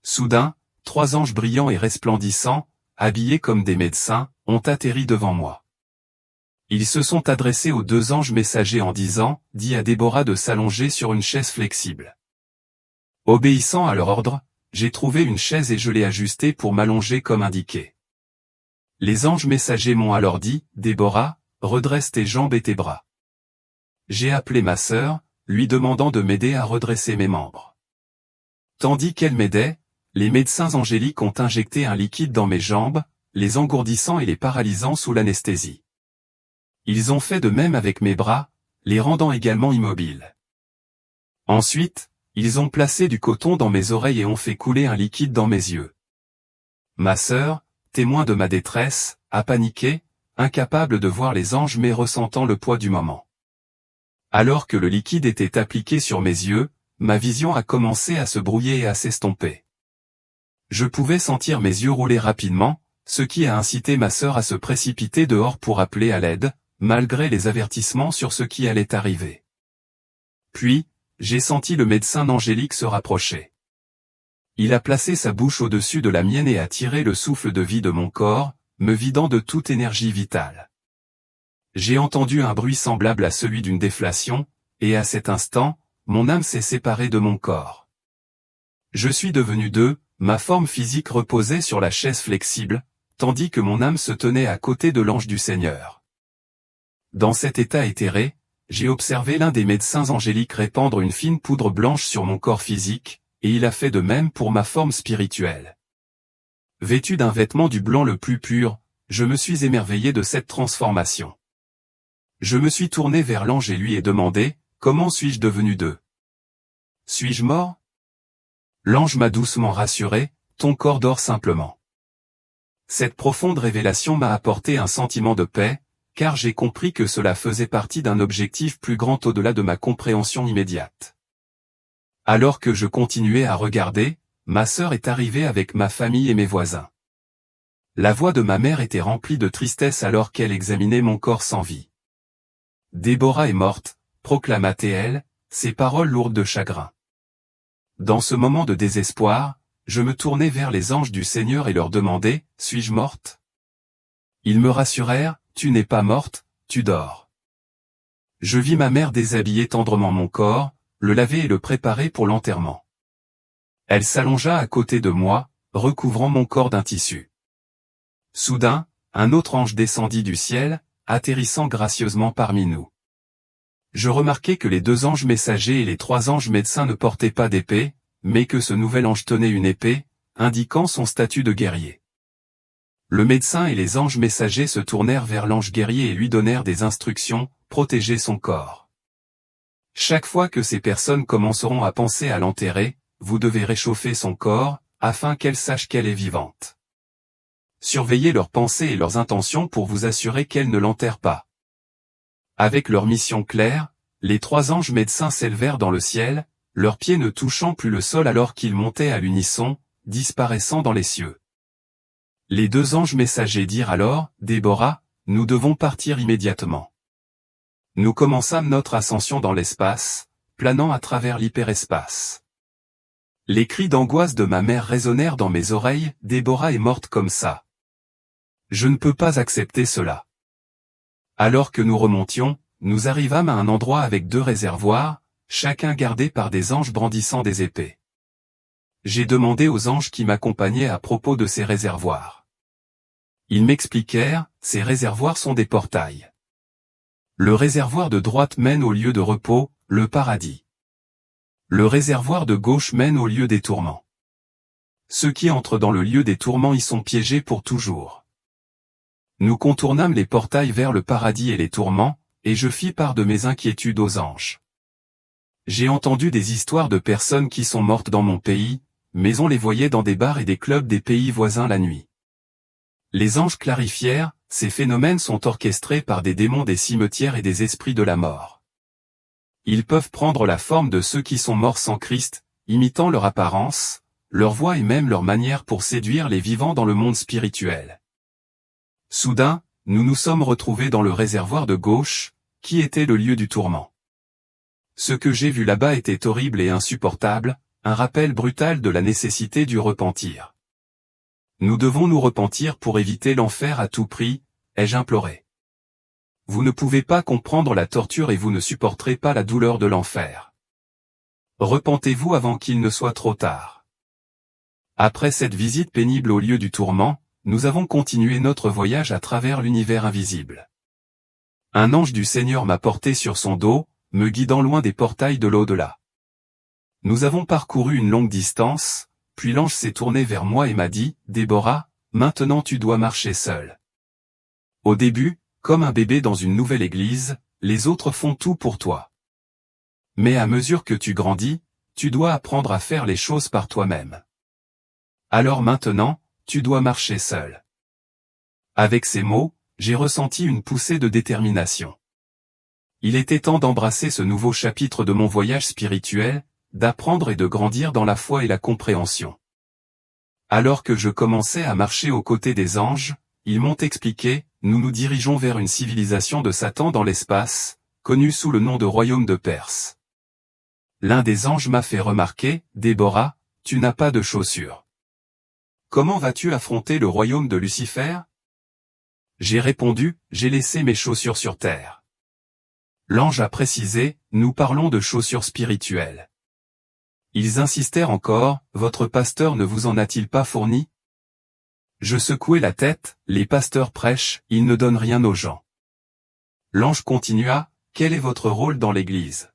Soudain, 3 anges brillants et resplendissants, habillés comme des médecins, ont atterri devant moi. Ils se sont adressés aux 2 anges messagers en disant, « Dis à Déborah de s'allonger sur une chaise flexible. » Obéissant à leur ordre, j'ai trouvé une chaise et je l'ai ajustée pour m'allonger comme indiqué. Les anges messagers m'ont alors dit, « Déborah, redresse tes jambes et tes bras. » J'ai appelé ma sœur, lui demandant de m'aider à redresser mes membres. Tandis qu'elle m'aidait, les médecins angéliques ont injecté un liquide dans mes jambes, les engourdissant et les paralysant sous l'anesthésie. Ils ont fait de même avec mes bras, les rendant également immobiles. Ensuite, ils ont placé du coton dans mes oreilles et ont fait couler un liquide dans mes yeux. Ma sœur, témoin de ma détresse, a paniqué, incapable de voir les anges mais ressentant le poids du moment. Alors que le liquide était appliqué sur mes yeux, ma vision a commencé à se brouiller et à s'estomper. Je pouvais sentir mes yeux rouler rapidement, ce qui a incité ma sœur à se précipiter dehors pour appeler à l'aide, malgré les avertissements sur ce qui allait arriver. Puis, j'ai senti le médecin Angélique se rapprocher. Il a placé sa bouche au-dessus de la mienne et a tiré le souffle de vie de mon corps, me vidant de toute énergie vitale. J'ai entendu un bruit semblable à celui d'une déflation, et à cet instant, mon âme s'est séparée de mon corps. Je suis devenu deux, ma forme physique reposait sur la chaise flexible, tandis que mon âme se tenait à côté de l'ange du Seigneur. Dans cet état éthéré, j'ai observé l'un des médecins angéliques répandre une fine poudre blanche sur mon corps physique, et il a fait de même pour ma forme spirituelle. Vêtu d'un vêtement du blanc le plus pur, je me suis émerveillé de cette transformation. Je me suis tourné vers l'ange et lui ai demandé, comment suis-je devenu deux? Suis-je mort? L'ange m'a doucement rassuré, ton corps dort simplement. Cette profonde révélation m'a apporté un sentiment de paix, car j'ai compris que cela faisait partie d'un objectif plus grand au-delà de ma compréhension immédiate. Alors que je continuais à regarder, ma sœur est arrivée avec ma famille et mes voisins. La voix de ma mère était remplie de tristesse alors qu'elle examinait mon corps sans vie. Déborah est morte, proclama-t-elle, ses paroles lourdes de chagrin. Dans ce moment de désespoir, je me tournai vers les anges du Seigneur et leur demandai, suis-je morte? Ils me rassurèrent, tu n'es pas morte, tu dors. Je vis ma mère déshabiller tendrement mon corps, le laver et le préparer pour l'enterrement. Elle s'allongea à côté de moi, recouvrant mon corps d'un tissu. Soudain, un autre ange descendit du ciel, atterrissant gracieusement parmi nous. Je remarquai que les deux anges messagers et les trois anges médecins ne portaient pas d'épée, mais que ce nouvel ange tenait une épée, indiquant son statut de guerrier. Le médecin et les anges messagers se tournèrent vers l'ange guerrier et lui donnèrent des instructions, protéger son corps. Chaque fois que ces personnes commenceront à penser à l'enterrer, vous devez réchauffer son corps, afin qu'elle sache qu'elle est vivante. Surveillez leurs pensées et leurs intentions pour vous assurer qu'elles ne l'enterrent pas. Avec leur mission claire, les trois anges médecins s'élevèrent dans le ciel, leurs pieds ne touchant plus le sol alors qu'ils montaient à l'unisson, disparaissant dans les cieux. Les deux anges messagers dirent alors, Déborah, nous devons partir immédiatement. Nous commençâmes notre ascension dans l'espace, planant à travers l'hyperespace. Les cris d'angoisse de ma mère résonnèrent dans mes oreilles, Déborah est morte comme ça. Je ne peux pas accepter cela. Alors que nous remontions, nous arrivâmes à un endroit avec deux réservoirs, chacun gardé par des anges brandissant des épées. J'ai demandé aux anges qui m'accompagnaient à propos de ces réservoirs. Ils m'expliquèrent, ces réservoirs sont des portails. Le réservoir de droite mène au lieu de repos, le paradis. Le réservoir de gauche mène au lieu des tourments. Ceux qui entrent dans le lieu des tourments y sont piégés pour toujours. Nous contournâmes les portails vers le paradis et les tourments, et je fis part de mes inquiétudes aux anges. J'ai entendu des histoires de personnes qui sont mortes dans mon pays, mais on les voyait dans des bars et des clubs des pays voisins la nuit. Les anges clarifièrent, ces phénomènes sont orchestrés par des démons des cimetières et des esprits de la mort. Ils peuvent prendre la forme de ceux qui sont morts sans Christ, imitant leur apparence, leur voix et même leur manière pour séduire les vivants dans le monde spirituel. Soudain, nous nous sommes retrouvés dans le réservoir de gauche, qui était le lieu du tourment. Ce que j'ai vu là-bas était horrible et insupportable, un rappel brutal de la nécessité du repentir. Nous devons nous repentir pour éviter l'enfer à tout prix, ai-je imploré. Vous ne pouvez pas comprendre la torture et vous ne supporterez pas la douleur de l'enfer. Repentez-vous avant qu'il ne soit trop tard. Après cette visite pénible au lieu du tourment, nous avons continué notre voyage à travers l'univers invisible. Un ange du Seigneur m'a porté sur son dos, me guidant loin des portails de l'au-delà. Nous avons parcouru une longue distance, puis l'ange s'est tourné vers moi et m'a dit, Déborah, maintenant tu dois marcher seule. Au début, Comme un bébé dans une nouvelle église, les autres font tout pour toi. Mais à mesure que tu grandis, tu dois apprendre à faire les choses par toi-même. Alors maintenant, tu dois marcher seul. Avec ces mots, j'ai ressenti une poussée de détermination. Il était temps d'embrasser ce nouveau chapitre de mon voyage spirituel, d'apprendre et de grandir dans la foi et la compréhension. Alors que je commençais à marcher aux côtés des anges, ils m'ont expliqué, nous nous dirigeons vers une civilisation de Satan dans l'espace, connue sous le nom de royaume de Perse. L'un des anges m'a fait remarquer, Déborah, tu n'as pas de chaussures. Comment vas-tu affronter le royaume de Lucifer? J'ai répondu, j'ai laissé mes chaussures sur terre. L'ange a précisé, nous parlons de chaussures spirituelles. Ils insistèrent encore, votre pasteur ne vous en a-t-il pas fourni? Je secouai la tête, les pasteurs prêchent, ils ne donnent rien aux gens. L'ange continua, quel est votre rôle dans l'Église?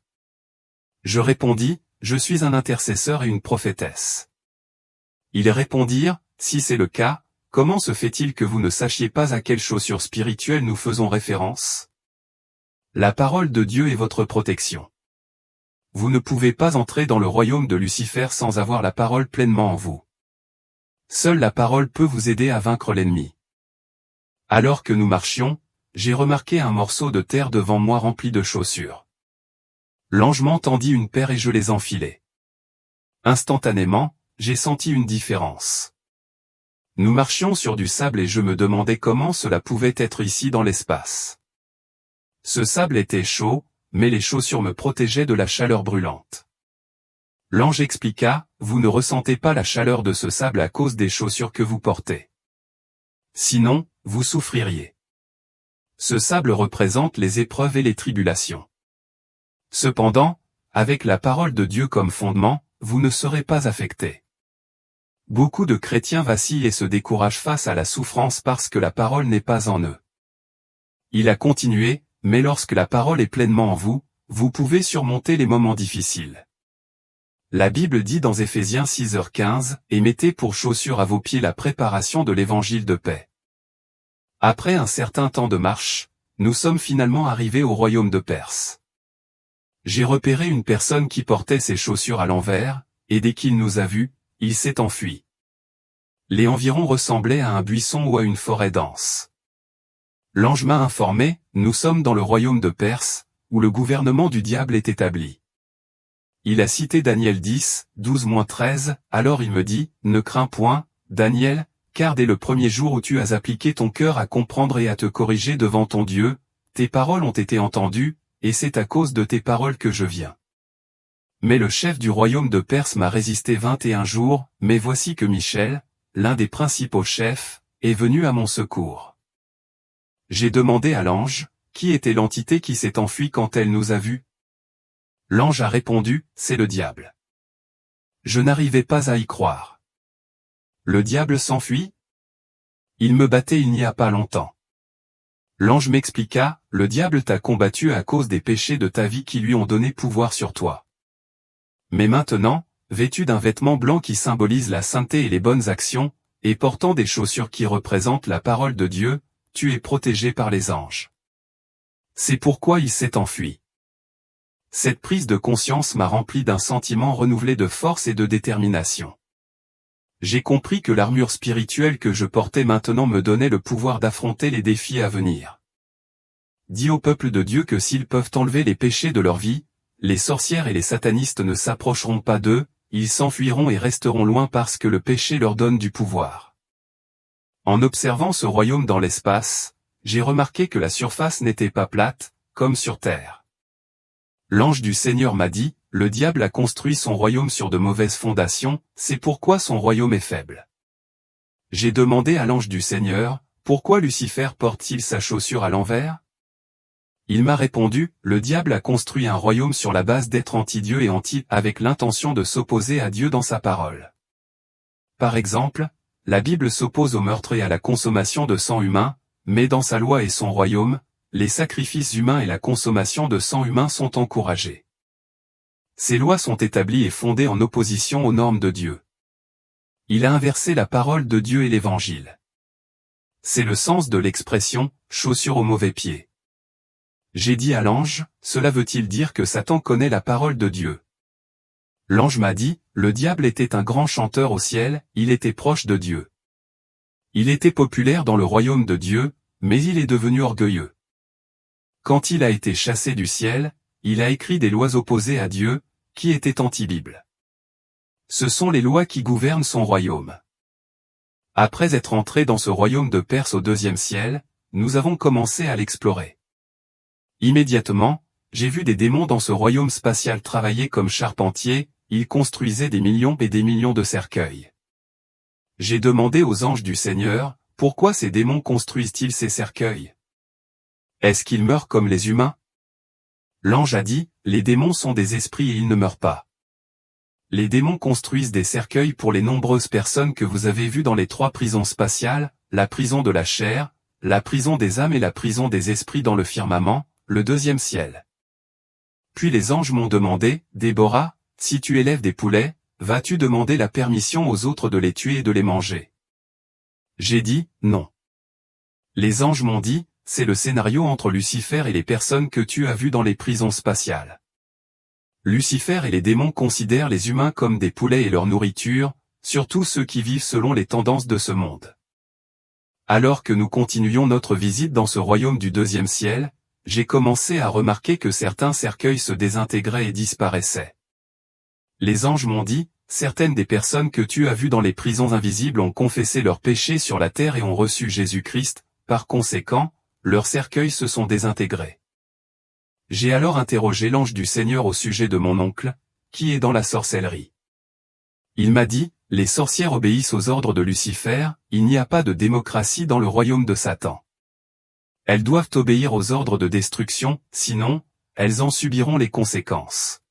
Je répondis, je suis un intercesseur et une prophétesse. Ils répondirent, si c'est le cas, comment se fait-il que vous ne sachiez pas à quelles chaussures spirituelles nous faisons référence? La parole de Dieu est votre protection. Vous ne pouvez pas entrer dans le royaume de Lucifer sans avoir la parole pleinement en vous. Seule la parole peut vous aider à vaincre l'ennemi. Alors que nous marchions, j'ai remarqué un morceau de terre devant moi rempli de chaussures. L'ange m'entendit une paire et je les enfilai. Instantanément, j'ai senti une différence. Nous marchions sur du sable et je me demandais comment cela pouvait être ici dans l'espace. Ce sable était chaud, mais les chaussures me protégeaient de la chaleur brûlante. L'ange expliqua, vous ne ressentez pas la chaleur de ce sable à cause des chaussures que vous portez. Sinon, vous souffririez. Ce sable représente les épreuves et les tribulations. Cependant, avec la parole de Dieu comme fondement, vous ne serez pas affectés. Beaucoup de chrétiens vacillent et se découragent face à la souffrance parce que la parole n'est pas en eux. Il a continué, mais lorsque la parole est pleinement en vous, vous pouvez surmonter les moments difficiles. La Bible dit dans Éphésiens 6h15, et mettez pour chaussure à vos pieds la préparation de l'évangile de paix. Après un certain temps de marche, nous sommes finalement arrivés au royaume de Perse. J'ai repéré une personne qui portait ses chaussures à l'envers, et dès qu'il nous a vus, il s'est enfui. Les environs ressemblaient à un buisson ou à une forêt dense. L'ange m'a informé, nous sommes dans le royaume de Perse, où le gouvernement du diable est établi. Il a cité Daniel 10, 12-13, alors il me dit, ne crains point, Daniel, car dès le premier jour où tu as appliqué ton cœur à comprendre et à te corriger devant ton Dieu, tes paroles ont été entendues, et c'est à cause de tes paroles que je viens. Mais le chef du royaume de Perse m'a résisté 21 jours, mais voici que Michel, l'un des principaux chefs, est venu à mon secours. J'ai demandé à l'ange, qui était l'entité qui s'est enfuie quand elle nous a vus? L'ange a répondu, c'est le diable. Je n'arrivais pas à y croire. Le diable s'enfuit? Il me battait il n'y a pas longtemps. L'ange m'expliqua, le diable t'a combattu à cause des péchés de ta vie qui lui ont donné pouvoir sur toi. Mais maintenant, vêtu d'un vêtement blanc qui symbolise la sainteté et les bonnes actions, et portant des chaussures qui représentent la parole de Dieu, tu es protégé par les anges. C'est pourquoi il s'est enfui. Cette prise de conscience m'a rempli d'un sentiment renouvelé de force et de détermination. J'ai compris que l'armure spirituelle que je portais maintenant me donnait le pouvoir d'affronter les défis à venir. Dis au peuple de Dieu que s'ils peuvent enlever les péchés de leur vie, les sorcières et les satanistes ne s'approcheront pas d'eux, ils s'enfuiront et resteront loin parce que le péché leur donne du pouvoir. En observant ce royaume dans l'espace, j'ai remarqué que la surface n'était pas plate, comme sur terre. L'ange du Seigneur m'a dit, le diable a construit son royaume sur de mauvaises fondations, c'est pourquoi son royaume est faible. J'ai demandé à l'ange du Seigneur, pourquoi Lucifer porte-t-il sa chaussure à l'envers? Il m'a répondu, le diable a construit un royaume sur la base d'être anti-Dieu et avec l'intention de s'opposer à Dieu dans sa parole. Par exemple, la Bible s'oppose au meurtre et à la consommation de sang humain, mais dans sa loi et son royaume, les sacrifices humains et la consommation de sang humain sont encouragés. Ces lois sont établies et fondées en opposition aux normes de Dieu. Il a inversé la parole de Dieu et l'Évangile. C'est le sens de l'expression « chaussure au mauvais pied ». J'ai dit à l'ange, cela veut-il dire que Satan connaît la parole de Dieu? L'ange m'a dit, le diable était un grand chanteur au ciel, il était proche de Dieu. Il était populaire dans le royaume de Dieu, mais il est devenu orgueilleux. Quand il a été chassé du ciel, il a écrit des lois opposées à Dieu, qui étaient anti-Bible. Ce sont les lois qui gouvernent son royaume. Après être entré dans ce royaume de Perse au deuxième ciel, nous avons commencé à l'explorer. Immédiatement, j'ai vu des démons dans ce royaume spatial travailler comme charpentiers, ils construisaient des millions et des millions de cercueils. J'ai demandé aux anges du Seigneur, pourquoi ces démons construisent-ils ces cercueils? Est-ce qu'ils meurent comme les humains? L'ange a dit, les démons sont des esprits et ils ne meurent pas. Les démons construisent des cercueils pour les nombreuses personnes que vous avez vues dans les 3 prisons spatiales, la prison de la chair, la prison des âmes et la prison des esprits dans le firmament, le deuxième ciel. Puis les anges m'ont demandé, Déborah, si tu élèves des poulets, vas-tu demander la permission aux autres de les tuer et de les manger? J'ai dit, non. Les anges m'ont dit, c'est le scénario entre Lucifer et les personnes que tu as vues dans les prisons spatiales. Lucifer et les démons considèrent les humains comme des poulets et leur nourriture, surtout ceux qui vivent selon les tendances de ce monde. Alors que nous continuions notre visite dans ce royaume du deuxième ciel, j'ai commencé à remarquer que certains cercueils se désintégraient et disparaissaient. Les anges m'ont dit, certaines des personnes que tu as vues dans les prisons invisibles ont confessé leurs péchés sur la terre et ont reçu Jésus-Christ, par conséquent, leurs cercueils se sont désintégrés. J'ai alors interrogé l'ange du Seigneur au sujet de mon oncle, qui est dans la sorcellerie. Il m'a dit, les sorcières obéissent aux ordres de Lucifer, il n'y a pas de démocratie dans le royaume de Satan. Elles doivent obéir aux ordres de destruction, sinon, elles en subiront les conséquences.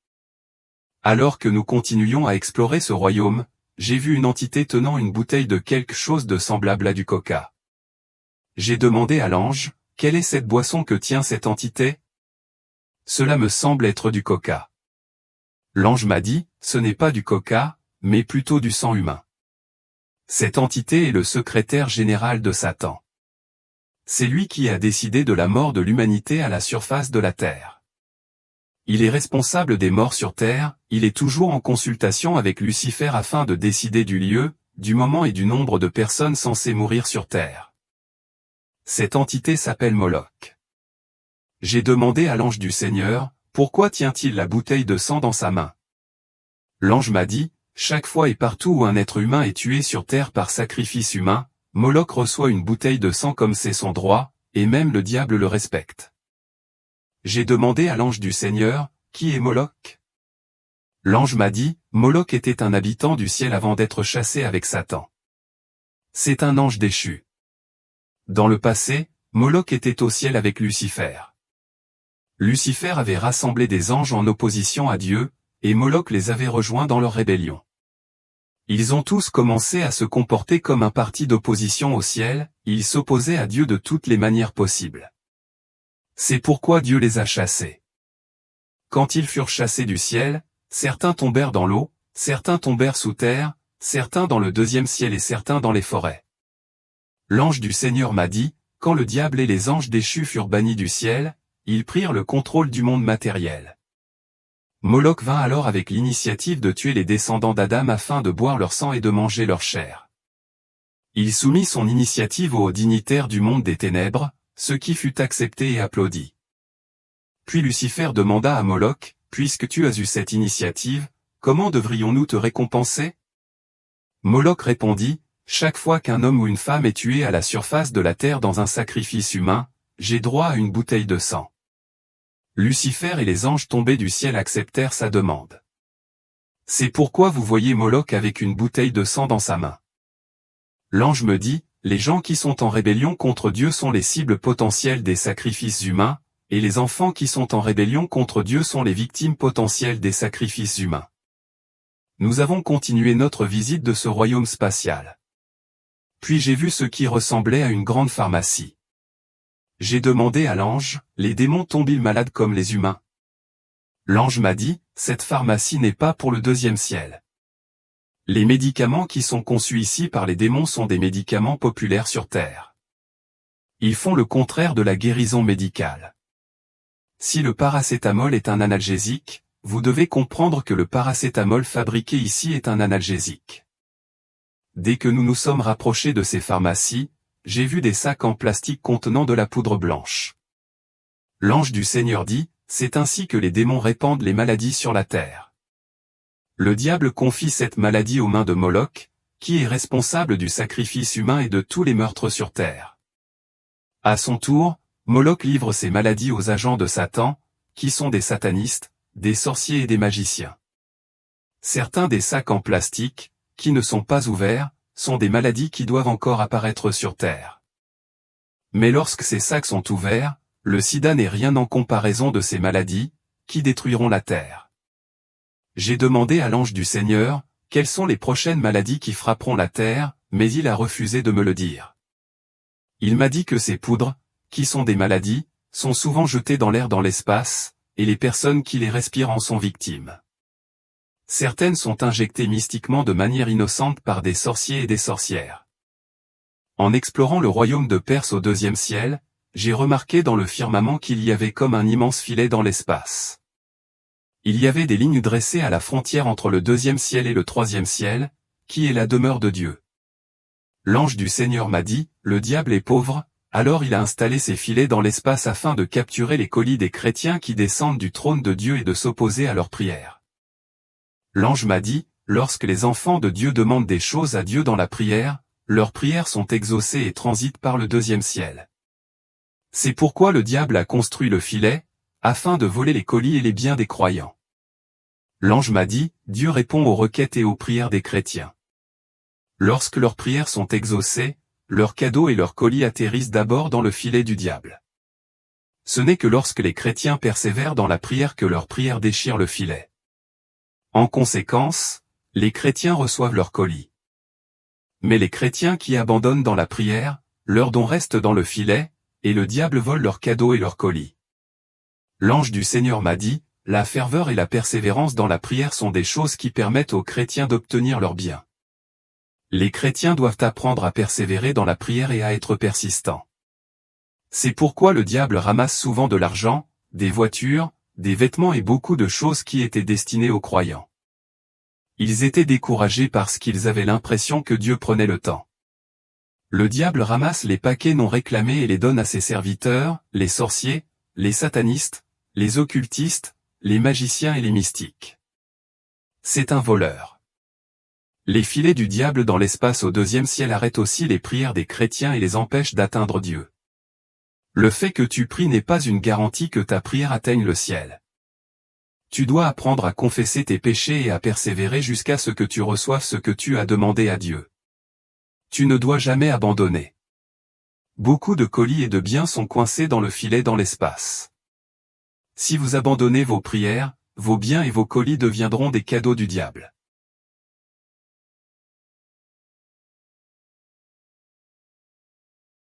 Alors que nous continuions à explorer ce royaume, j'ai vu une entité tenant une bouteille de quelque chose de semblable à du coca. J'ai demandé à l'ange, quelle est cette boisson que tient cette entité? Cela me semble être du coca. L'ange m'a dit, ce n'est pas du coca, mais plutôt du sang humain. Cette entité est le secrétaire général de Satan. C'est lui qui a décidé de la mort de l'humanité à la surface de la Terre. Il est responsable des morts sur Terre, il est toujours en consultation avec Lucifer afin de décider du lieu, du moment et du nombre de personnes censées mourir sur Terre. Cette entité s'appelle Moloch. J'ai demandé à l'ange du Seigneur, pourquoi tient-il la bouteille de sang dans sa main? L'ange m'a dit, chaque fois et partout où un être humain est tué sur terre par sacrifice humain, Moloch reçoit une bouteille de sang comme c'est son droit, et même le diable le respecte. J'ai demandé à l'ange du Seigneur, qui est Moloch? L'ange m'a dit, Moloch était un habitant du ciel avant d'être chassé avec Satan. C'est un ange déchu. Dans le passé, Moloch était au ciel avec Lucifer. Lucifer avait rassemblé des anges en opposition à Dieu, et Moloch les avait rejoints dans leur rébellion. Ils ont tous commencé à se comporter comme un parti d'opposition au ciel, ils s'opposaient à Dieu de toutes les manières possibles. C'est pourquoi Dieu les a chassés. Quand ils furent chassés du ciel, certains tombèrent dans l'eau, certains tombèrent sous terre, certains dans le deuxième ciel et certains dans les forêts. L'ange du Seigneur m'a dit, quand le diable et les anges déchus furent bannis du ciel, ils prirent le contrôle du monde matériel. Moloch vint alors avec l'initiative de tuer les descendants d'Adam afin de boire leur sang et de manger leur chair. Il soumit son initiative aux dignitaires du monde des ténèbres, ce qui fut accepté et applaudi. Puis Lucifer demanda à Moloch, puisque tu as eu cette initiative, comment devrions-nous te récompenser? Moloch répondit, chaque fois qu'un homme ou une femme est tué à la surface de la terre dans un sacrifice humain, j'ai droit à une bouteille de sang. Lucifer et les anges tombés du ciel acceptèrent sa demande. C'est pourquoi vous voyez Moloch avec une bouteille de sang dans sa main. L'ange me dit, les gens qui sont en rébellion contre Dieu sont les cibles potentielles des sacrifices humains, et les enfants qui sont en rébellion contre Dieu sont les victimes potentielles des sacrifices humains. Nous avons continué notre visite de ce royaume spatial. Puis j'ai vu ce qui ressemblait à une grande pharmacie. J'ai demandé à l'ange, les démons tombent-ils malades comme les humains? L'ange m'a dit, cette pharmacie n'est pas pour le deuxième ciel. Les médicaments qui sont conçus ici par les démons sont des médicaments populaires sur Terre. Ils font le contraire de la guérison médicale. Si le paracétamol est un analgésique, vous devez comprendre que le paracétamol fabriqué ici est un analgésique. Dès que nous nous sommes rapprochés de ces pharmacies, j'ai vu des sacs en plastique contenant de la poudre blanche. L'ange du Seigneur dit, c'est ainsi que les démons répandent les maladies sur la terre. Le diable confie cette maladie aux mains de Moloch, qui est responsable du sacrifice humain et de tous les meurtres sur terre. À son tour, Moloch livre ces maladies aux agents de Satan, qui sont des satanistes, des sorciers et des magiciens. Certains des sacs en plastique, qui ne sont pas ouverts, sont des maladies qui doivent encore apparaître sur terre. Mais lorsque ces sacs sont ouverts, le sida n'est rien en comparaison de ces maladies, qui détruiront la terre. J'ai demandé à l'ange du Seigneur, quelles sont les prochaines maladies qui frapperont la terre, mais il a refusé de me le dire. Il m'a dit que ces poudres, qui sont des maladies, sont souvent jetées dans l'air dans l'espace, et les personnes qui les respirent en sont victimes. Certaines sont injectées mystiquement de manière innocente par des sorciers et des sorcières. En explorant le royaume de Perse au 2e ciel, j'ai remarqué dans le firmament qu'il y avait comme un immense filet dans l'espace. Il y avait des lignes dressées à la frontière entre le 2e ciel et le 3e ciel, qui est la demeure de Dieu. L'ange du Seigneur m'a dit, le diable est pauvre, alors il a installé ses filets dans l'espace afin de capturer les colis des chrétiens qui descendent du trône de Dieu et de s'opposer à leurs prières. L'ange m'a dit, lorsque les enfants de Dieu demandent des choses à Dieu dans la prière, leurs prières sont exaucées et transitent par le 2e ciel. C'est pourquoi le diable a construit le filet, afin de voler les colis et les biens des croyants. L'ange m'a dit, Dieu répond aux requêtes et aux prières des chrétiens. Lorsque leurs prières sont exaucées, leurs cadeaux et leurs colis atterrissent d'abord dans le filet du diable. Ce n'est que lorsque les chrétiens persévèrent dans la prière que leurs prières déchirent le filet. En conséquence, les chrétiens reçoivent leurs colis. Mais les chrétiens qui abandonnent dans la prière, leurs dons restent dans le filet, et le diable vole leurs cadeaux et leurs colis. L'ange du Seigneur m'a dit, la ferveur et la persévérance dans la prière sont des choses qui permettent aux chrétiens d'obtenir leurs biens. Les chrétiens doivent apprendre à persévérer dans la prière et à être persistants. C'est pourquoi le diable ramasse souvent de l'argent, des voitures, des vêtements et beaucoup de choses qui étaient destinées aux croyants. Ils étaient découragés parce qu'ils avaient l'impression que Dieu prenait le temps. Le diable ramasse les paquets non réclamés et les donne à ses serviteurs, les sorciers, les satanistes, les occultistes, les magiciens et les mystiques. C'est un voleur. Les filets du diable dans l'espace au 2e ciel arrêtent aussi les prières des chrétiens et les empêchent d'atteindre Dieu. Le fait que tu pries n'est pas une garantie que ta prière atteigne le ciel. Tu dois apprendre à confesser tes péchés et à persévérer jusqu'à ce que tu reçoives ce que tu as demandé à Dieu. Tu ne dois jamais abandonner. Beaucoup de colis et de biens sont coincés dans le filet dans l'espace. Si vous abandonnez vos prières, vos biens et vos colis deviendront des cadeaux du diable.